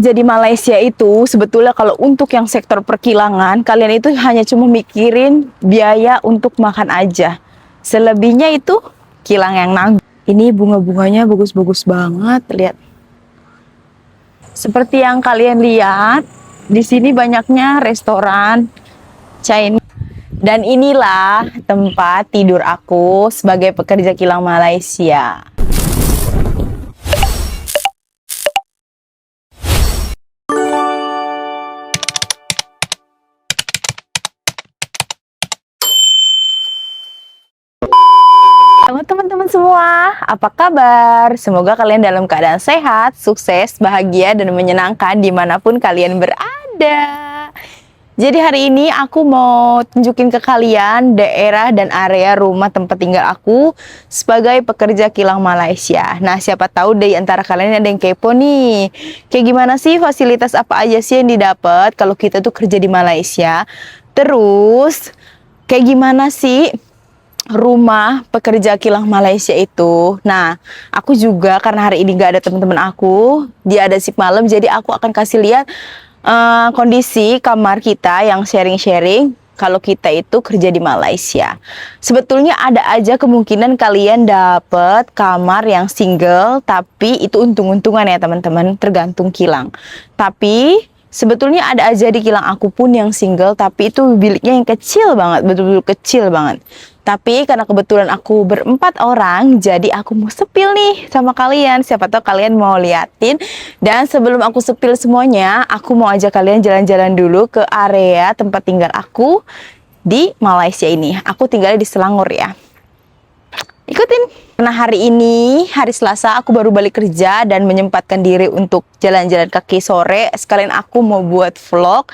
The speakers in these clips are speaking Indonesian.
Jadi Malaysia itu sebetulnya kalau untuk yang sektor perkilangan, kalian itu hanya cuma mikirin biaya untuk makan aja. Selebihnya itu kilang yang nanggung. Ini bunga-bunganya bagus-bagus banget, lihat. Seperti yang kalian lihat, di sini banyaknya restoran Chinese. Dan inilah tempat tidur aku sebagai pekerja kilang Malaysia. Halo teman-teman semua, apa kabar? Semoga kalian dalam keadaan sehat, sukses, bahagia, dan menyenangkan dimanapun kalian berada. Jadi hari ini aku mau tunjukin ke kalian daerah dan area rumah tempat tinggal aku sebagai pekerja kilang Malaysia. Nah, siapa tahu dari antara kalian ada yang kepo nih. Kayak gimana sih, fasilitas apa aja sih yang didapat kalau kita tuh kerja di Malaysia? Terus, kayak gimana sih rumah pekerja kilang Malaysia itu? Nah, aku juga karena hari ini gak ada teman-teman aku, dia ada shift malam, jadi aku akan kasih lihat kondisi kamar kita yang sharing-sharing kalau kita itu kerja di Malaysia. Sebetulnya ada aja kemungkinan kalian dapat kamar yang single, tapi itu untung-untungan ya teman-teman, tergantung kilang. Tapi sebetulnya ada aja di kilang aku pun yang single, tapi itu biliknya yang kecil banget, betul-betul kecil banget. Tapi karena kebetulan aku berempat orang, jadi aku mau sepil nih sama kalian. Siapa tahu kalian mau liatin. Dan sebelum aku sepil semuanya, aku mau ajak kalian jalan-jalan dulu ke area tempat tinggal aku di Malaysia ini. Aku tinggalnya di Selangor ya. Ikutin. Karena hari ini, hari Selasa, aku baru balik kerja dan menyempatkan diri untuk jalan-jalan kaki sore. Sekalian aku mau buat vlog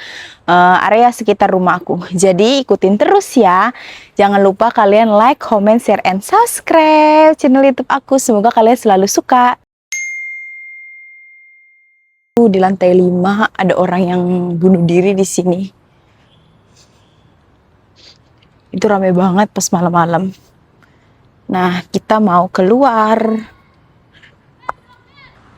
area sekitar rumahku. Jadi ikutin terus ya. Jangan lupa kalian like, comment, share, and subscribe channel YouTube aku. Semoga kalian selalu suka. Di lantai 5 ada orang yang bunuh diri di sini. Itu rame banget pas malam-malam. Nah, kita mau keluar.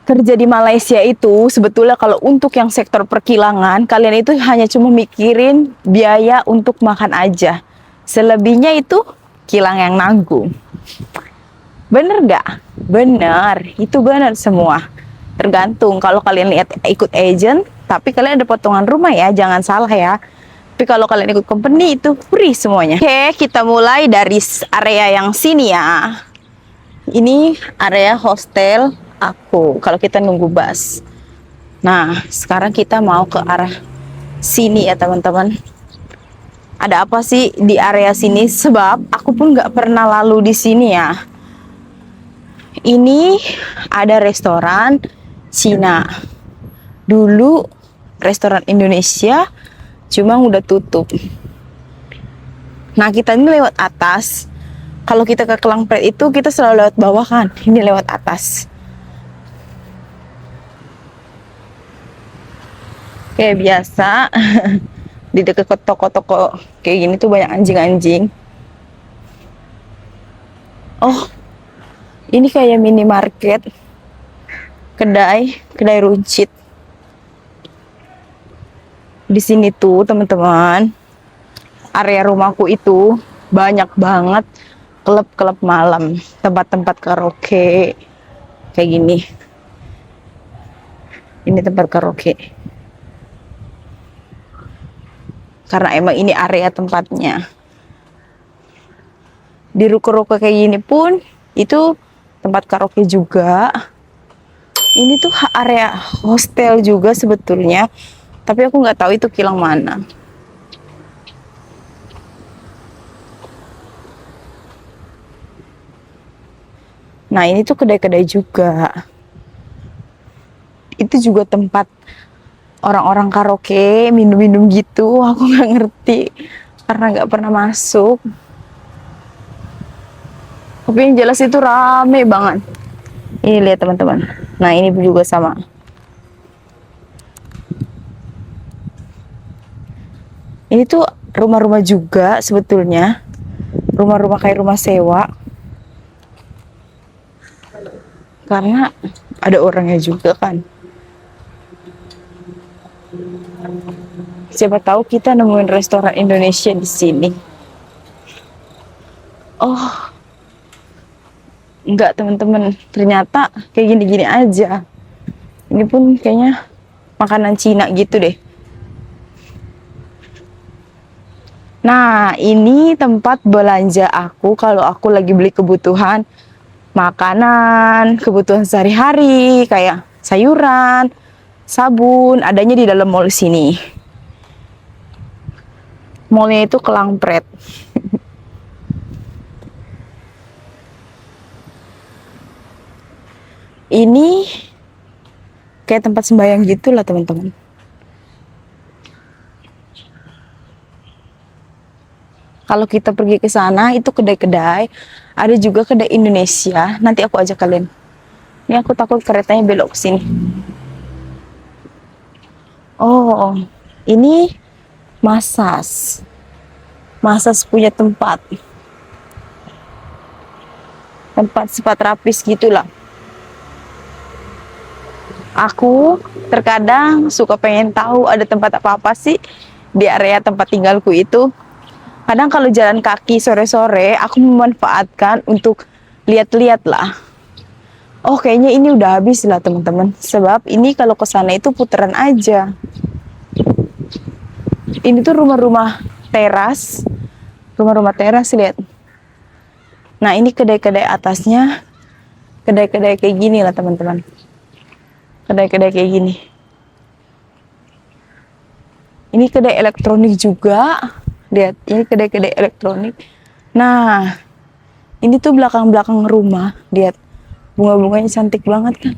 Kerja di Malaysia itu sebetulnya kalau untuk yang sektor perkilangan, kalian itu hanya cuma mikirin biaya untuk makan aja. Selebihnya itu kilang yang nanggung. Bener gak? Bener, itu bener semua. Tergantung, kalau kalian lihat ikut agent, tapi kalian ada potongan rumah ya, jangan salah ya. Tapi kalau kalian ikut company itu free semuanya. Oke, kita mulai dari area yang sini ya. Ini area hostel aku kalau kita nunggu bus. Nah, sekarang kita mau ke arah sini ya teman-teman. Ada apa sih di area sini? Sebab aku pun nggak pernah lalu di sini ya. Ini ada restoran Cina. Dulu restoran Indonesia, cuma udah tutup. Nah, kita ini lewat atas. Kalau kita ke Kelangpret itu kita selalu lewat bawah kan. Ini lewat atas. Kayak biasa. Di dekat toko-toko kayak gini tuh banyak anjing-anjing. Oh, ini kayak minimarket. Kedai runcit. Di sini tuh teman-teman, area rumahku itu banyak banget klub-klub malam, tempat-tempat karaoke kayak gini. Ini tempat karaoke. Karena emang ini area tempatnya. Di ruko-ruko kayak gini pun itu tempat karaoke juga. Ini tuh area hostel juga sebetulnya. Tapi aku nggak tahu itu kilang mana. Nah, ini tuh kedai-kedai juga. Itu juga tempat orang-orang karaoke, minum-minum gitu. Aku nggak ngerti karena nggak pernah masuk. Tapi yang jelas itu rame banget. Ini lihat teman-teman. Nah, ini juga sama. Ini tuh rumah-rumah juga sebetulnya. Rumah-rumah kayak rumah sewa. Karena ada orangnya juga kan. Siapa tahu kita nemuin restoran Indonesia di sini. Oh, enggak teman-teman. Ternyata kayak gini-gini aja. Ini pun kayaknya makanan Cina gitu deh. Nah, ini tempat belanja aku kalau aku lagi beli kebutuhan makanan, kebutuhan sehari-hari, kayak sayuran, sabun, adanya di dalam mall sini. Mallnya itu Kelangpret. Ini kayak tempat sembayang gitu lah teman-teman. Kalau kita pergi ke sana itu kedai-kedai, ada juga kedai Indonesia. Nanti aku ajak kalian. Ini aku takut keretanya belok ke sini. Oh, ini Masas. Masas punya tempat. Tempat sifat rapis gitulah. Aku terkadang suka pengen tahu ada tempat apa-apa sih di area tempat tinggalku itu. Kadang kalau jalan kaki sore-sore, aku memanfaatkan untuk lihat-lihat lah. Oh, kayaknya ini udah habis lah teman-teman. Sebab ini kalau ke sana itu putaran aja. Ini tuh rumah-rumah teras. Rumah-rumah teras, lihat. Nah, ini kedai-kedai atasnya. Kedai-kedai kayak gini lah teman-teman. Kedai-kedai kayak gini. Ini kedai elektronik juga. Lihat, ini kedai-kedai elektronik. Nah, ini tuh belakang-belakang rumah. Lihat, bunga-bunganya cantik banget kan.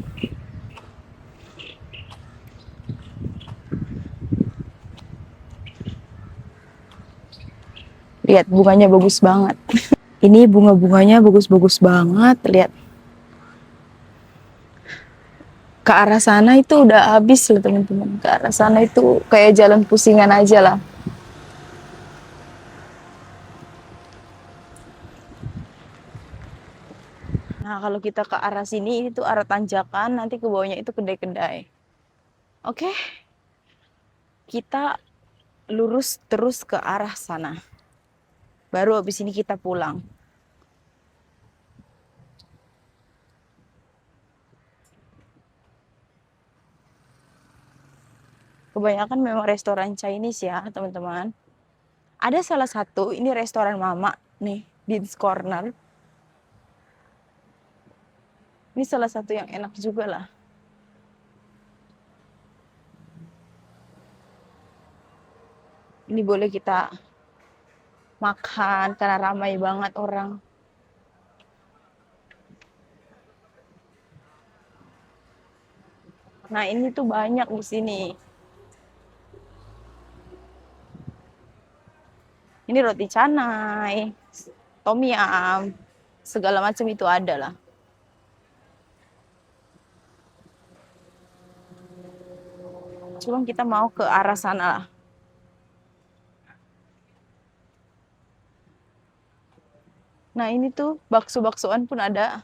Lihat, bunganya bagus banget. Ini bunga-bunganya bagus-bagus banget. Lihat. Ke arah sana itu udah habis loh teman-teman. Ke arah sana itu kayak jalan pusingan aja lah. Nah, kalau kita ke arah sini, ini tuh arah tanjakan, nanti ke bawahnya itu kedai-kedai. Oke, kita lurus terus ke arah sana. Baru habis ini kita pulang. Kebanyakan memang restoran Chinese ya, teman-teman. Ada salah satu, ini restoran Mama nih, Dean's Corner. Ini salah satu yang enak juga lah. Ini boleh kita makan karena ramai banget orang. Nah, ini tuh banyak di sini. Ini roti canai, tom yum, segala macam itu ada lah. Cuma kita mau ke arah sana lah. Nah, ini tuh bakso-baksoan pun ada.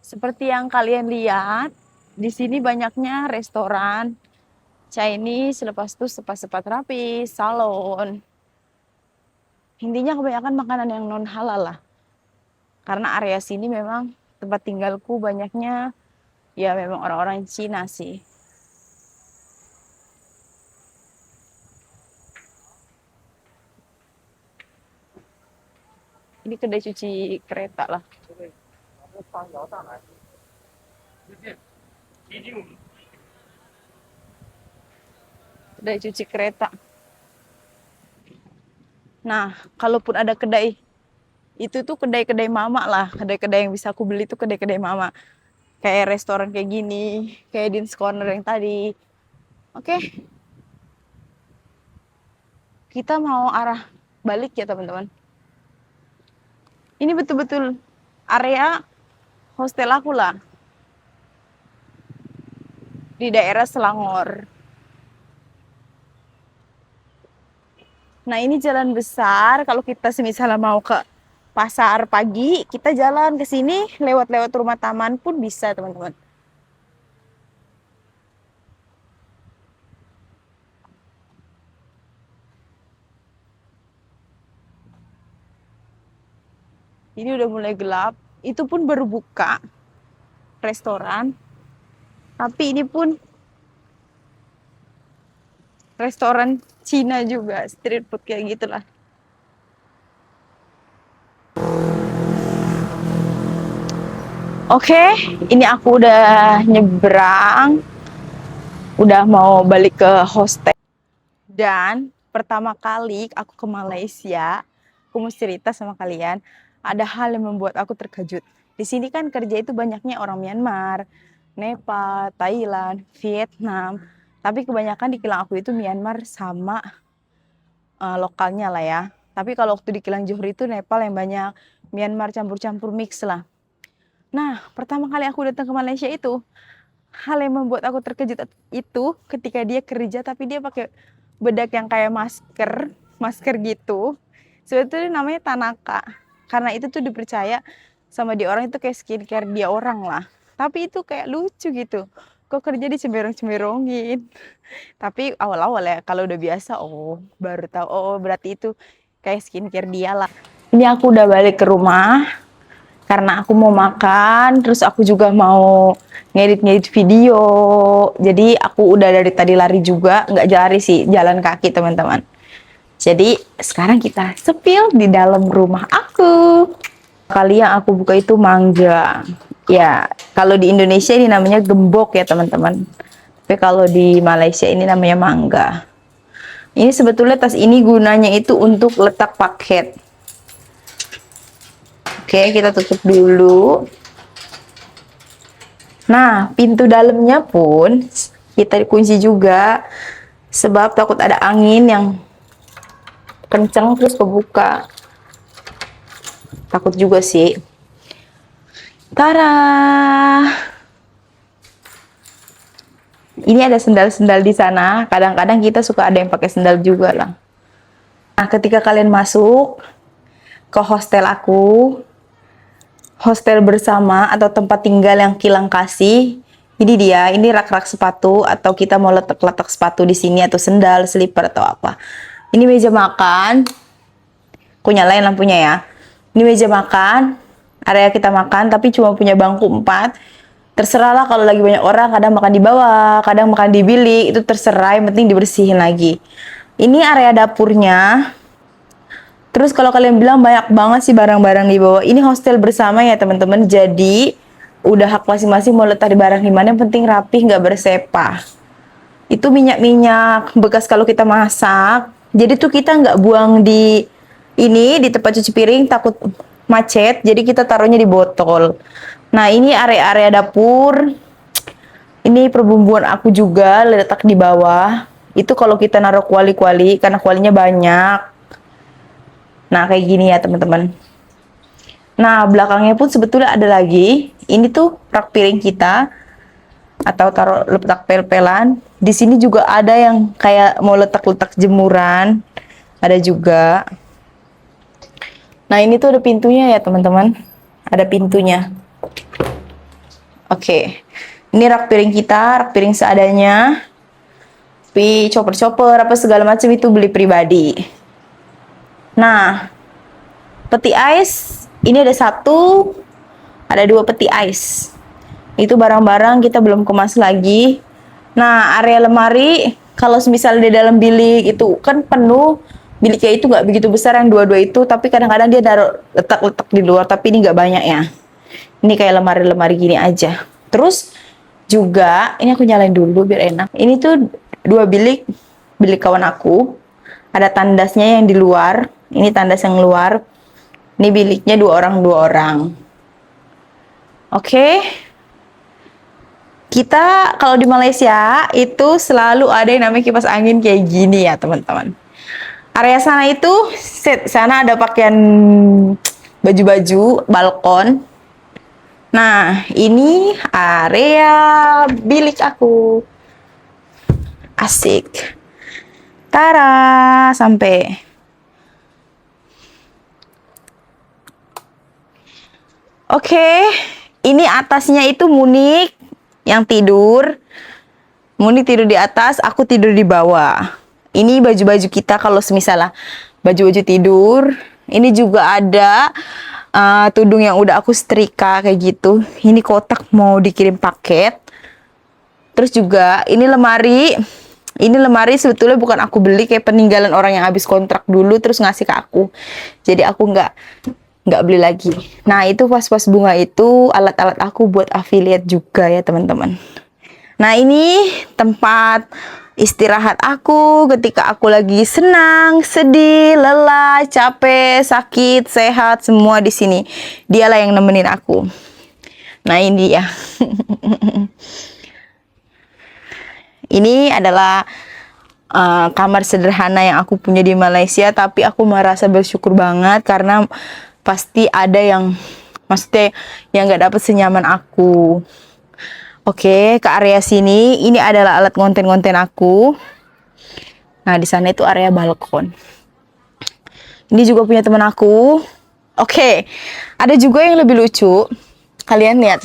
Seperti yang kalian lihat, di sini banyaknya restoran Chinese, lepas itu spa-spa terapi, salon. Intinya kebanyakan makanan yang non halal lah. Karena area sini memang tempat tinggalku banyaknya ya memang orang-orang Cina sih. Ini kedai cuci kereta lah. Kedai cuci kereta. Nah, kalaupun ada kedai, itu tuh kedai-kedai mama lah. Kedai-kedai yang bisa aku beli tuh kedai-kedai mama. Kayak restoran kayak gini, kayak Dean's Corner yang tadi. Oke, kita mau arah balik ya teman-teman. Ini betul-betul area hostel aku lah di daerah Selangor. Nah, ini jalan besar. Kalau kita misalnya mau ke pasar pagi, kita jalan ke sini lewat-lewat rumah taman pun bisa, teman-teman. Ini udah mulai gelap. Itu pun baru buka restoran. Tapi ini pun restoran Cina juga, street food kayak gitulah. Oke, ini aku udah nyebrang, udah mau balik ke hostel. Dan pertama kali aku ke Malaysia, aku mau cerita sama kalian, ada hal yang membuat aku terkejut. Di sini kan kerja itu banyaknya orang Myanmar, Nepal, Thailand, Vietnam. Tapi kebanyakan di kilang aku itu Myanmar sama lokalnya lah ya. Tapi kalau waktu di kilang Johor itu Nepal yang banyak, Myanmar campur-campur mix lah. Nah, pertama kali aku datang ke Malaysia itu, hal yang membuat aku terkejut itu ketika dia kerja tapi dia pakai bedak yang kayak masker gitu. Sebetulnya namanya Tanaka. Karena itu tuh dipercaya sama dia orang itu kayak skincare dia orang lah. Tapi itu kayak lucu gitu. Kok kerja dicemberong-cemberongin. Tapi awal-awal ya kalau udah biasa, oh baru tahu, oh berarti itu kayak skincare dia lah. Ini aku udah balik ke rumah. Karena aku mau makan, terus aku juga mau ngedit-ngedit video. Jadi aku udah dari tadi lari juga, nggak lari sih, jalan kaki teman-teman. Jadi sekarang kita sepil di dalam rumah aku. Kali yang aku buka itu mangga. Ya, kalau di Indonesia ini namanya gembok ya teman-teman. Tapi kalau di Malaysia ini namanya mangga. Ini sebetulnya tas ini gunanya itu untuk letak paket. Oke, kita tutup dulu. Nah, pintu dalamnya pun kita kunci juga sebab takut ada angin yang kenceng terus kebuka. Takut juga sih. Tara. Ini ada sendal-sendal di sana. Kadang-kadang kita suka ada yang pakai sendal juga lah. Nah, ketika kalian masuk ke hostel aku, hostel bersama atau tempat tinggal yang kilang kasih. Ini dia, ini rak-rak sepatu atau kita mau letak-letak sepatu di sini atau sendal, slipper atau apa. Ini meja makan. Aku nyalain lampunya ya. Ini meja makan, area kita makan tapi cuma punya bangku 4. Terserah lah kalau lagi banyak orang, kadang makan di bawah, kadang makan di bilik, itu terserah, yang penting dibersihin lagi. Ini area dapurnya. Terus kalau kalian bilang banyak banget sih barang-barang di bawah. Ini hostel bersama ya teman-teman. Jadi udah hak masing-masing mau letak di barang di mana. Yang penting rapih, nggak bersepah. Itu minyak-minyak bekas kalau kita masak. Jadi tuh kita nggak buang di tempat cuci piring takut macet. Jadi kita taruhnya di botol. Nah ini area-area dapur. Ini perbumbuan aku juga letak di bawah. Itu kalau kita naruh kuali-kuali karena kualinya banyak. Nah, kayak gini ya, teman-teman. Nah, belakangnya pun sebetulnya ada lagi. Ini tuh rak piring kita atau taruh letak pel-pelan. Di sini juga ada yang kayak mau letak-letak jemuran. Ada juga. Nah, ini tuh ada pintunya ya, teman-teman. Ada pintunya. Oke. Ini rak piring kita, rak piring seadanya. Tapi chopper-chopper apa segala macam itu beli pribadi. Nah, peti ais ini ada 1, ada 2 peti ais. Itu barang-barang kita belum kemas lagi. Nah, area lemari kalau misal di dalam bilik itu kan penuh, biliknya itu nggak begitu besar yang 2-2 itu, tapi kadang-kadang dia taruh letak-letak di luar, tapi ini nggak banyak ya. Ini kayak lemari-lemari gini aja. Terus juga ini aku nyalain dulu biar enak. Ini tuh 2 bilik kawan aku. Ada tandasnya yang di luar. Ini tandas yang luar. Ini biliknya 2 orang. Oke. Kita kalau di Malaysia itu selalu ada yang namanya kipas angin kayak gini ya teman-teman. Area sana itu sana ada pakaian baju-baju balkon. Nah, ini area bilik aku. Asik. Tara, sampai. Oke, ini atasnya itu Munik yang tidur. Munik tidur di atas, aku tidur di bawah. Ini baju-baju kita kalau semisalnya baju-baju tidur. Ini juga ada tudung yang udah aku setrika kayak gitu. Ini kotak mau dikirim paket. Terus juga ini lemari. Ini lemari sebetulnya bukan aku beli, kayak peninggalan orang yang habis kontrak dulu terus ngasih ke aku. Jadi aku nggak beli lagi. Nah, itu vas-vas bunga itu alat-alat aku buat affiliate juga ya teman-teman. Nah, ini tempat istirahat aku ketika aku lagi senang, sedih, lelah, capek, sakit, sehat, semua di sini. Dialah yang nemenin aku. Nah, ini dia. Ini adalah kamar sederhana yang aku punya di Malaysia, tapi aku merasa bersyukur banget karena pasti ada yang, maksudnya yang nggak dapet senyaman aku. Oke, ke area sini. Ini adalah alat ngonten-ngonten aku. Nah, di sana itu area balkon. Ini juga punya teman aku. Oke, ada juga yang lebih lucu. Kalian lihat,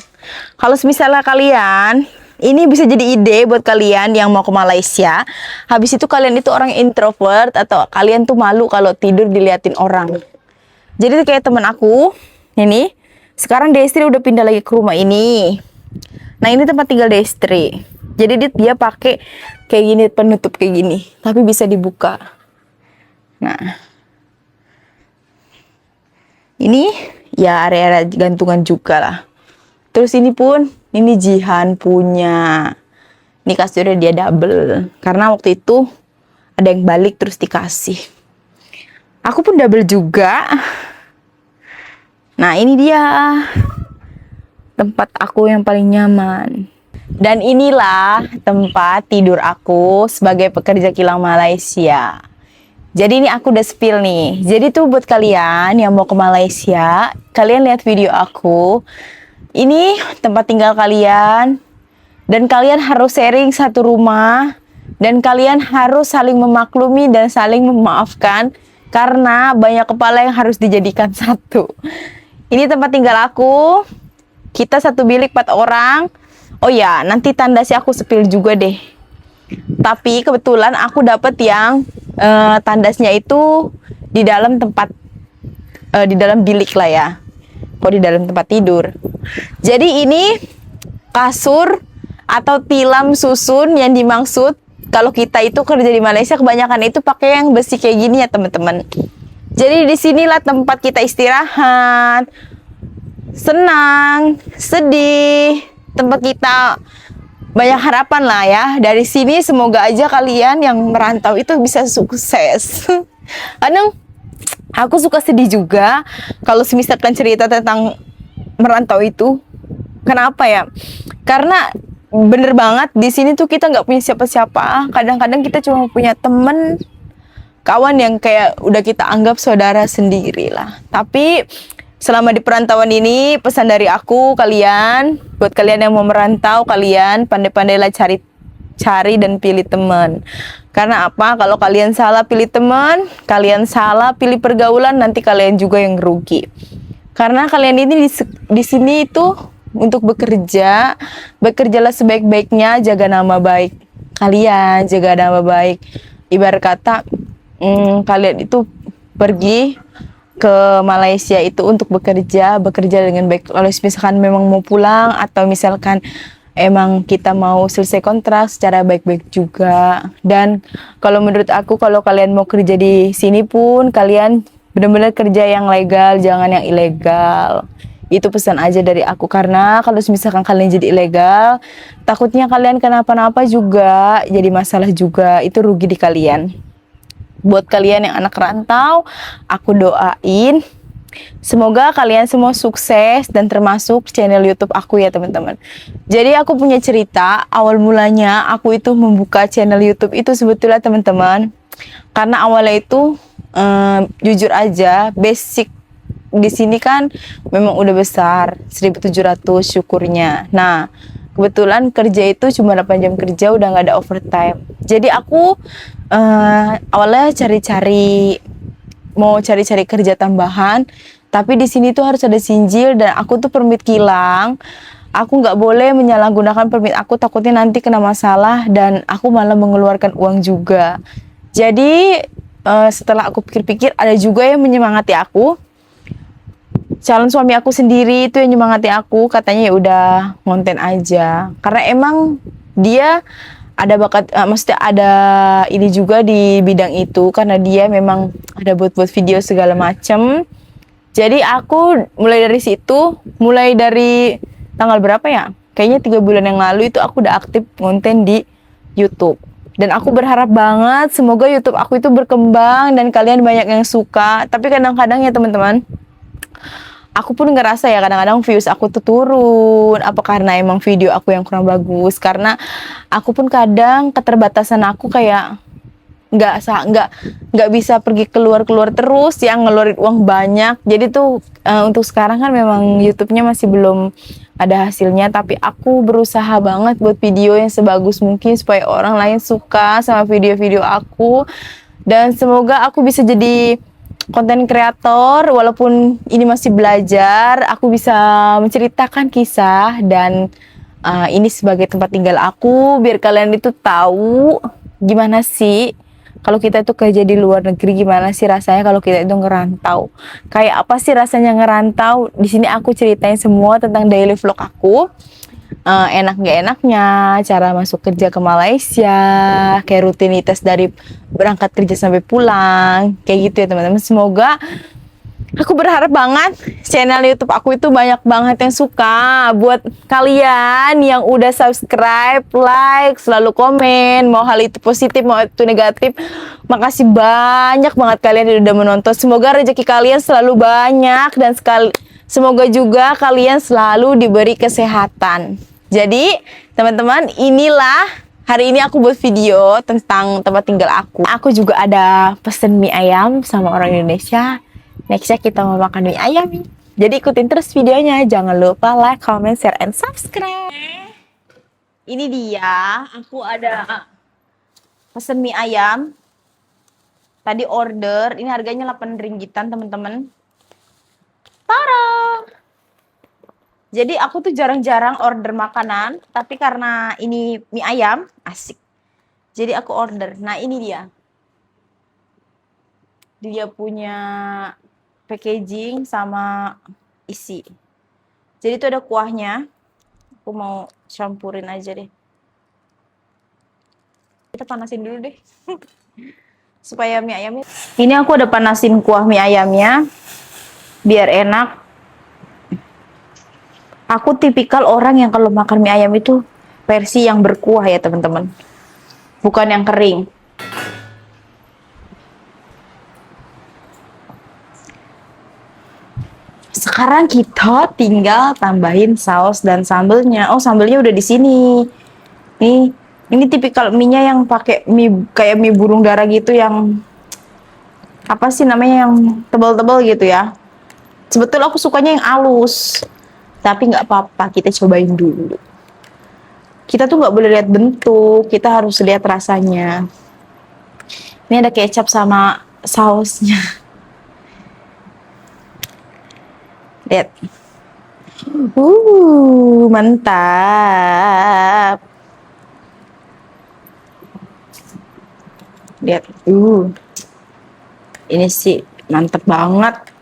kalau misalnya kalian, ini bisa jadi ide buat kalian yang mau ke Malaysia. Habis itu kalian itu orang introvert atau kalian tuh malu kalau tidur diliatin orang. Jadi kayak teman aku, ini sekarang Destri udah pindah lagi ke rumah ini. Nah, ini tempat tinggal Destri. Jadi dia pakai kayak gini, penutup kayak gini, tapi bisa dibuka. Nah, ini ya area gantungan juga lah. Terus ini pun, ini Jihan punya. Ini kasurnya dia double. Karena waktu itu ada yang balik terus dikasih. Aku pun double juga. Nah, ini dia tempat aku yang paling nyaman. Dan inilah tempat tidur aku sebagai pekerja kilang Malaysia. Jadi ini aku udah spill nih. Jadi tuh buat kalian yang mau ke Malaysia, kalian lihat video aku. Ini tempat tinggal kalian. Dan kalian harus sharing satu rumah. Dan kalian harus saling memaklumi dan saling memaafkan. Karena banyak kepala yang harus dijadikan satu. Ini tempat tinggal aku. Kita satu bilik 4 orang. Oh ya, nanti tandasnya aku spill juga deh. Tapi kebetulan aku dapet yang tandasnya itu di dalam tempat, di dalam bilik lah ya. Kok di dalam tempat tidur. Jadi ini kasur atau tilam susun yang dimaksud kalau kita itu kerja di Malaysia kebanyakan itu pakai yang besi kayak gini ya teman-teman. Jadi disinilah tempat kita istirahat, senang, sedih, tempat kita banyak harapan lah ya. Dari sini semoga aja kalian yang merantau itu bisa sukses. Kadang aku suka sedih juga kalau misalkan cerita tentang merantau itu. Kenapa ya? Karena bener banget di sini tuh kita nggak punya siapa-siapa. Kadang-kadang kita cuma punya temen, kawan yang kayak udah kita anggap saudara sendiri lah. Tapi selama di perantauan ini, pesan dari aku kalian, buat kalian yang mau merantau, kalian pandai-pandailah cari dan pilih teman. Karena apa? Kalau kalian salah pilih teman, kalian salah pilih pergaulan, nanti kalian juga yang rugi. Karena kalian ini di sini itu untuk bekerja, bekerjalah sebaik-baiknya, jaga nama baik kalian, jaga nama baik. Ibarat kata, kalian itu pergi ke Malaysia itu untuk bekerja dengan baik. Kalau misalkan memang mau pulang atau misalkan emang kita mau selesai kontrak secara baik-baik juga. Dan kalau menurut aku, kalau kalian mau kerja di sini pun kalian benar-benar kerja yang legal, jangan yang ilegal. Itu pesan aja dari aku, karena kalau misalkan kalian jadi ilegal, takutnya kalian kenapa-napa juga, jadi masalah juga, itu rugi di kalian. Buat kalian yang anak rantau, aku doain semoga kalian semua sukses dan termasuk channel YouTube aku ya teman-teman. Jadi aku punya cerita, awal mulanya aku itu membuka channel YouTube itu sebetulnya teman-teman, karena awalnya itu jujur aja basic di sini kan memang udah besar 1.700 syukurnya. Nah, kebetulan kerja itu cuma 8 jam kerja, udah nggak ada overtime. Jadi aku awalnya mau cari-cari kerja tambahan, tapi di sini tuh harus ada sinjil dan aku tuh permit kilang. Aku nggak boleh menyalahgunakan permit aku, takutnya nanti kena masalah dan aku malah mengeluarkan uang juga. Jadi setelah aku pikir-pikir, ada juga yang menyemangati aku. Calon suami aku sendiri itu yang menyemangati aku, katanya ya udah konten aja. Karena emang dia ada bakat, maksudnya ada ini juga di bidang itu, karena dia memang ada buat video segala macem. Jadi aku mulai dari tanggal berapa ya? Kayaknya 3 bulan yang lalu itu aku udah aktif konten di YouTube. Dan aku berharap banget semoga YouTube aku itu berkembang dan kalian banyak yang suka. Tapi kadang-kadang ya teman-teman, aku pun ngerasa ya kadang-kadang views aku tuh turun. Apa karena emang video aku yang kurang bagus? Karena aku pun kadang keterbatasan aku kayak nggak bisa pergi keluar terus yang ngeluarin uang banyak. Jadi tuh untuk sekarang kan memang YouTube-nya masih belum ada hasilnya, tapi aku berusaha banget buat video yang sebagus mungkin supaya orang lain suka sama video-video aku, dan semoga aku bisa jadi konten kreator. Walaupun ini masih belajar, aku bisa menceritakan kisah dan ini sebagai tempat tinggal aku, biar kalian itu tahu gimana sih kalau kita itu kerja di luar negeri, gimana sih rasanya kalau kita itu ngerantau. Kayak apa sih rasanya ngerantau? Di sini aku ceritain semua tentang daily vlog aku. Enak gak enaknya, cara masuk kerja ke Malaysia, kayak rutinitas dari berangkat kerja sampai pulang, kayak gitu ya teman-teman. Semoga, aku berharap banget channel YouTube aku itu banyak banget yang suka. Buat kalian yang udah subscribe, like, selalu komen, mau hal itu positif, mau itu negatif, makasih banyak banget kalian yang udah menonton. Semoga rezeki kalian selalu banyak dan semoga juga kalian selalu diberi kesehatan. Jadi teman-teman, inilah hari ini aku buat video tentang tempat tinggal aku. Aku juga ada pesen mie ayam sama orang Indonesia. Nextnya kita mau makan mie ayam. Jadi ikutin terus videonya. Jangan lupa like, comment, share, and subscribe. Ini dia. Aku ada pesen mie ayam. Tadi order. Ini harganya 8 ringgitan teman-teman. Tara! Jadi aku tuh jarang-jarang order makanan. Tapi karena ini mie ayam, asik. Jadi aku order. Nah ini dia. Dia punya packaging sama isi. Jadi itu ada kuahnya. Aku mau campurin aja deh. Kita panasin dulu deh. Supaya mie ayamnya. Ini aku udah panasin kuah mie ayamnya. Biar enak. Aku tipikal orang yang kalau makan mie ayam itu versi yang berkuah ya teman-teman. Bukan yang kering. Sekarang kita tinggal tambahin saus dan sambelnya. Oh, sambelnya udah di sini. Nih, ini tipikal mie-nya yang pakai mie kayak mie burung dara gitu, yang apa sih namanya, yang tebal-tebal gitu ya. Sebetulnya aku sukanya yang halus, tapi nggak apa-apa, kita cobain dulu. Kita tuh nggak boleh lihat bentuk, kita harus lihat rasanya. Ini ada kecap sama sausnya. Lihat. Mantap. Lihat. Ini sih mantep banget.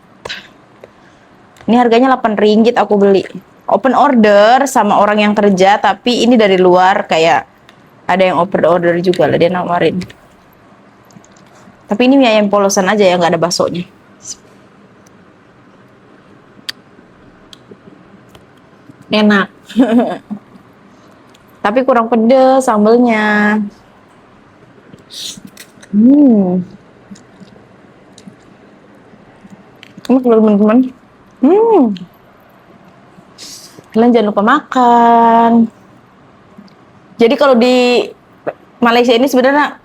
Ini harganya 8 ringgit aku beli. Open order sama orang yang kerja, tapi ini dari luar, kayak ada yang open order juga lah, dia nawarin. Tapi ini mie ayam polosan aja ya, nggak ada baksonya. Enak. Tapi kurang pedes sambelnya. Enak teman-teman. Kalian jangan lupa makan. Jadi kalau di Malaysia ini sebenarnya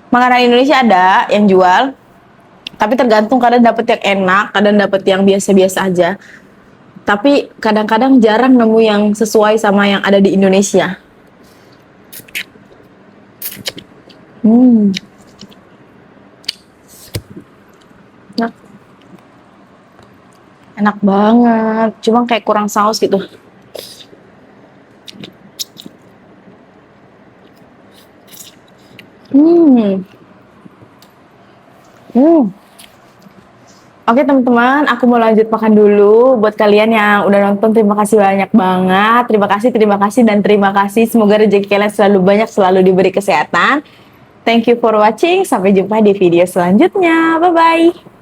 makanan Indonesia ada yang jual, Tapi tergantung, kadang dapet yang enak, kadang dapet yang biasa-biasa aja. Tapi kadang-kadang jarang nemu yang sesuai sama yang ada di Indonesia. Enak, enak banget. Cuma kayak kurang saus gitu. Oke teman-teman, aku mau lanjut makan dulu. Buat kalian yang udah nonton, terima kasih banyak banget. Terima kasih, dan terima kasih. Semoga rezeki kalian selalu banyak, selalu diberi kesehatan. Thank you for watching. Sampai jumpa di video selanjutnya. Bye-bye.